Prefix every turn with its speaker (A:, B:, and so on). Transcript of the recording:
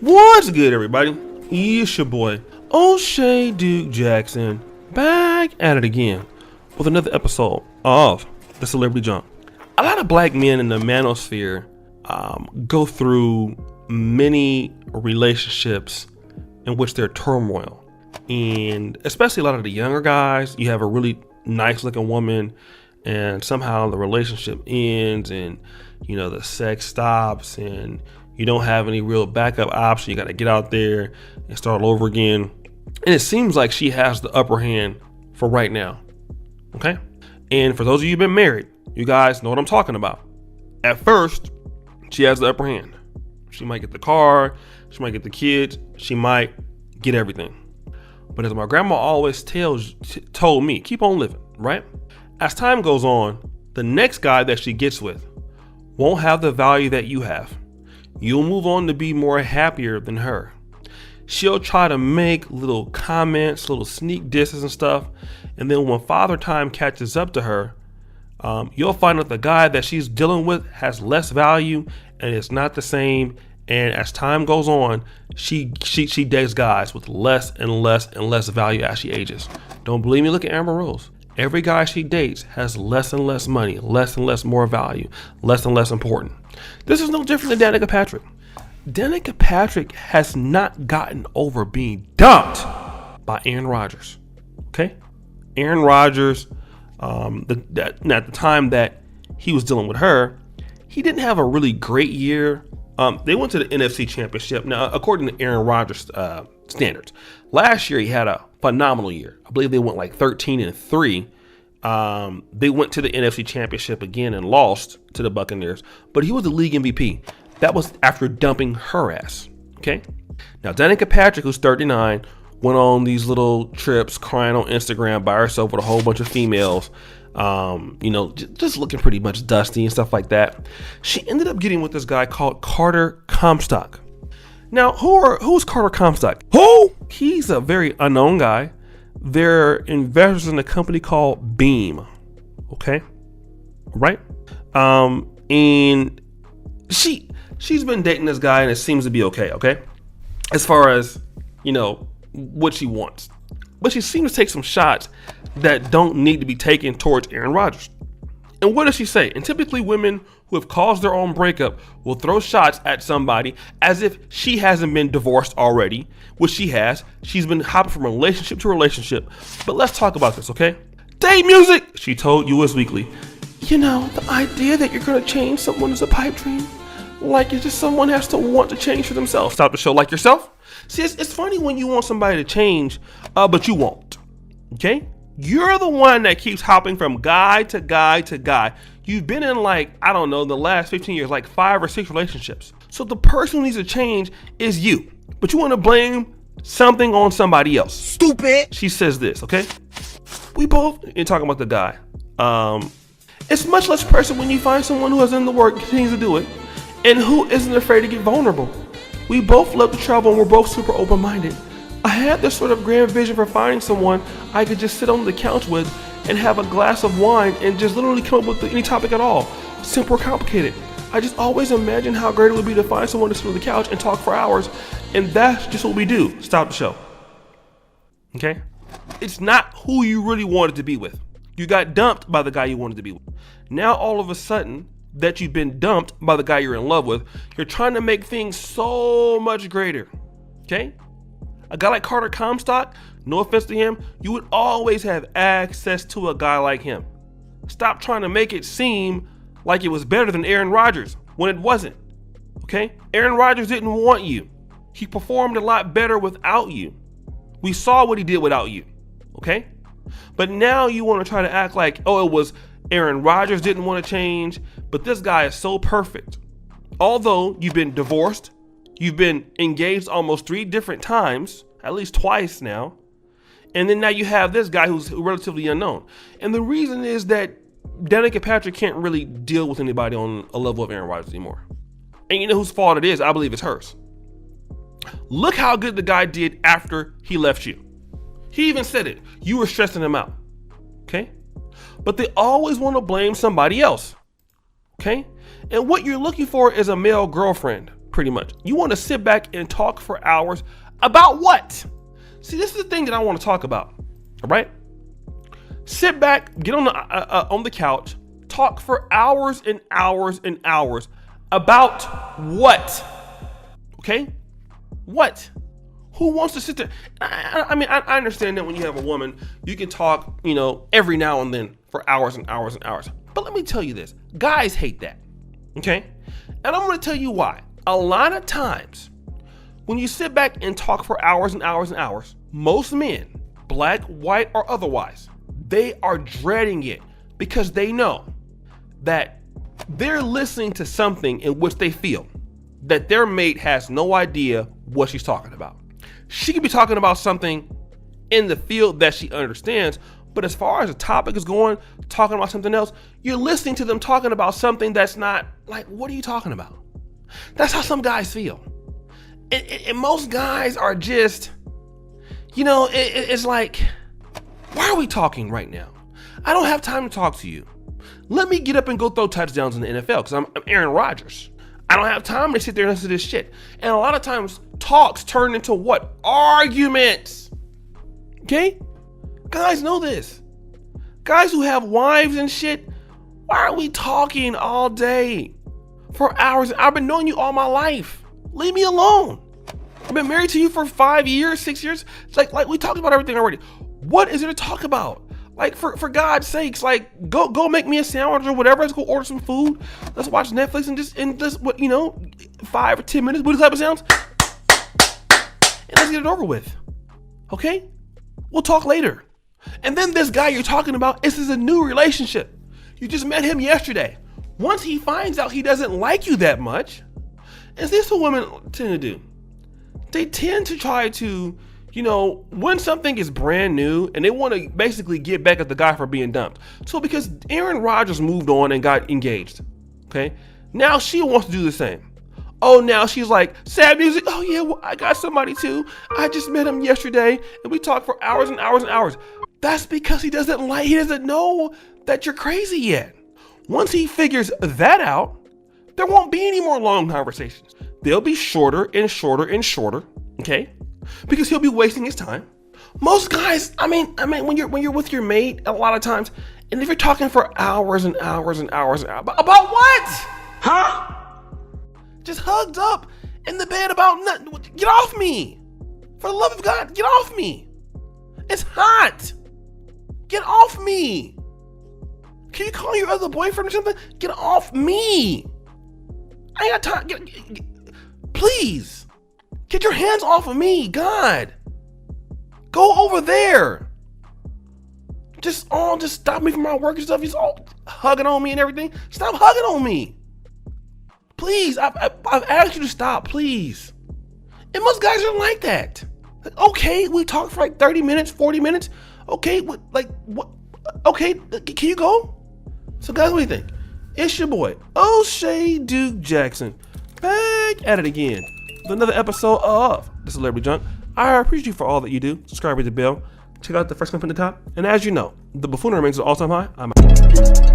A: What's good, everybody? It's your boy, O'Shea Duke Jackson, back at it again with another episode of The Celebrity Junk. A lot of black men in the manosphere go through many relationships in which they're turmoil. And especially a lot of the younger guys, you have a really nice looking woman and somehow the relationship ends and, you know, the sex stops and you don't have any real backup option. You got to get out there and start all over again. And it seems like she has the upper hand for right now. Okay. And for those of you who've been married, you guys know what I'm talking about. At first, she has the upper hand. She might get the car. She might get the kids. She might get everything. But as my grandma always told me, keep on living, right? As time goes on, the next guy that she gets with won't have the value that you have. You'll move on to be more happier than her. She'll try to make little comments, little sneak disses and stuff. And then when father time catches up to her, you'll find that the guy that she's dealing with has less value and it's not the same. And as time goes on, she dates guys with less and less and less value as she ages. Don't believe me? Look at Amber Rose. Every guy she dates has less and less money, less and less more value, less and less important. This is no different than Danica Patrick. Danica Patrick has not gotten over being dumped by Aaron Rodgers. Okay? Aaron Rodgers, at the time that he was dealing with her, he didn't have a really great year. They went to the NFC Championship. Now, according to Aaron Rodgers' standards, last year he had a phenomenal year. I believe they went like 13-3. They went to the NFC Championship again and lost to the Buccaneers, but he was the league MVP. That was after dumping her ass. Okay. Now, Danica Patrick, who's 39, went on these little trips crying on Instagram by herself with a whole bunch of females, just looking pretty much dusty and stuff like that. She ended up getting with this guy called Carter Comstock. Now, who's Carter Comstock? Who? He's a very unknown guy. They're investors in a company called Beam. Okay. Right. And she's been dating this guy and it seems to be okay. Okay. As far as, what she wants. But she seems to take some shots that don't need to be taken towards Aaron Rodgers. And what does she say? And typically women who have caused their own breakup will throw shots at somebody as if she hasn't been divorced already, which she has. She's been hopping from relationship to relationship. But let's talk about this, okay? Day music, she told US Weekly. The idea that you're going to change someone is a pipe dream. Like it's just someone has to want to change for themselves. Stop the show like yourself. See, it's funny when you want somebody to change, but you won't. Okay? You're the one that keeps hopping from guy to guy to guy. You've been in the last 15 years, like 5 or 6 relationships. So the person who needs to change is you. But you want to blame something on somebody else. Stupid. She says this, okay? We both, and talking about the guy. It's much less pressure when you find someone who has done the work, continues to do it, and who isn't afraid to get vulnerable. We both love to travel and we're both super open-minded. I had this sort of grand vision for finding someone I could just sit on the couch with and have a glass of wine and just literally come up with any topic at all. Simple or complicated. I just always imagined how great it would be to find someone to sit on the couch and talk for hours, and that's just what we do. Stop the show. Okay? It's not who you really wanted to be with. You got dumped by the guy you wanted to be with. Now all of a sudden that you've been dumped by the guy you're in love with, you're trying to make things so much greater. Okay? A guy like Carter Comstock, no offense to him, you would always have access to a guy like him. Stop trying to make it seem like it was better than Aaron Rodgers when it wasn't. Okay? Aaron Rodgers didn't want you. He performed a lot better without you. We saw what he did without you. Okay? But now you want to try to act like, it was Aaron Rodgers didn't want to change, but this guy is so perfect. Although you've been divorced, you've been engaged almost 3 different times, at least twice now. And then now you have this guy who's relatively unknown. And the reason is that Danica Patrick can't really deal with anybody on a level of Aaron Rodgers anymore. And you know whose fault it is? I believe it's hers. Look how good the guy did after he left you. He even said it. You were stressing him out. Okay? But they always want to blame somebody else. Okay? And what you're looking for is a male girlfriend. pretty much. You want to sit back and talk for hours about what? See, this is the thing that I want to talk about, all right? Sit back, get on the couch, talk for hours and hours and hours about what? Okay? What? Who wants to sit there? I mean, I understand that when you have a woman, you can talk, every now and then for hours and hours and hours. But let me tell you this, guys hate that, okay? And I'm gonna tell you why. A lot of times, when you sit back and talk for hours and hours and hours, most men, black, white, or otherwise, they are dreading it because they know that they're listening to something in which they feel that their mate has no idea what she's talking about. She could be talking about something in the field that she understands, but as far as the topic is going, talking about something else, you're listening to them talking about something that's not like, what are you talking about? That's how some guys feel. And most guys are just, it's like, why are we talking right now? I don't have time to talk to you. Let me get up and go throw touchdowns in the NFL because I'm Aaron Rodgers. I don't have time to sit there and listen to this shit. And a lot of times talks turn into what? Arguments. Okay? Guys know this. Guys who have wives and shit, why are we talking all day for hours? I've been knowing you all my life. Leave me alone. I've been married to you for 5 years, 6 years. It's like we talked about everything already. What is there to talk about? Like for God's sakes, like go make me a sandwich or whatever. Let's go order some food. Let's watch Netflix and just 5 or 10 minutes. What type of sounds? And let's get it over with. Okay? We'll talk later. And then this guy you're talking about, this is a new relationship. You just met him yesterday. Once he finds out he doesn't like you that much, is this what women tend to do? They tend to try to, when something is brand new and they want to basically get back at the guy for being dumped. So because Aaron Rodgers moved on and got engaged, okay? Now she wants to do the same. Oh, now she's like, sad music. Oh yeah, well, I got somebody too. I just met him yesterday and we talked for hours and hours and hours. That's because he doesn't know that you're crazy yet. Once he figures that out, there won't be any more long conversations. They'll be shorter and shorter and shorter, okay? Because he'll be wasting his time. Most guys, I mean, when you're with your mate, a lot of times, and if you're talking for hours and hours and hours and hours, about what? Huh? Just hugged up in the bed about nothing. Get off me. For the love of God, get off me. It's hot. Get off me. Can you call your other boyfriend or something? Get off me. I ain't got time. Please. Get your hands off of me, God. Go over there. Just stop me from my work and stuff. He's all hugging on me and everything. Stop hugging on me. Please, I've asked you to stop, please. And most guys are like that. Like, okay, we talked for like 30 minutes, 40 minutes. Okay, what? Okay, can you go? So guys, what do you think? It's your boy, O'Shea Duke Jackson, back at it again with another episode of The Celebrity Junk. I appreciate you for all that you do. Subscribe, hit the bell. Check out the first clip in the top. And as you know, the buffoonery remains at all-time high. I'm out.